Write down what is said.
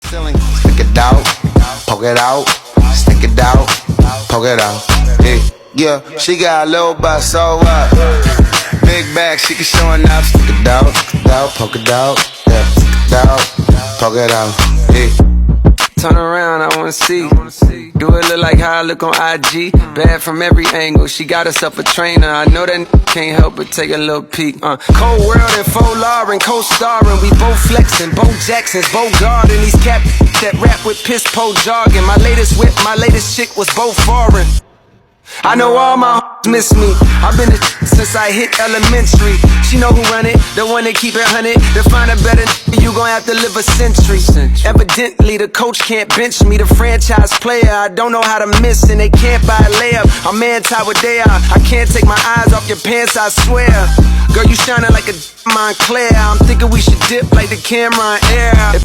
Stick it out, poke it out, stick it out, poke it out. Yeah, she got a little butt, so what? Big bag, she can show enough. Stick it out, poke it out, yeah, stick it out, poke it out. Turn around, I wanna see. Do it look like how I look on IG? Bad from every angle, she got herself a trainer. I know that can't help but take a little peek. Cold World and Faux Lauren, co-starring. We both flexing, Bo Jackson's, Bo Garden. These cap that rap with piss po jargon. My latest whip, my latest chick was both foreign. I know all my miss me. I've been a since I hit elementary. She know who run it, the one that keep it 100. To find a better you gon' have to live a century. Evidently the coach can't bench me. The franchise player, I don't know how to miss. And they can't buy a layup, I'm anti what they are. I can't take my eyes off your pants, I swear. Girl, you shining like a Montclair. I'm thinking we should dip like the camera in air.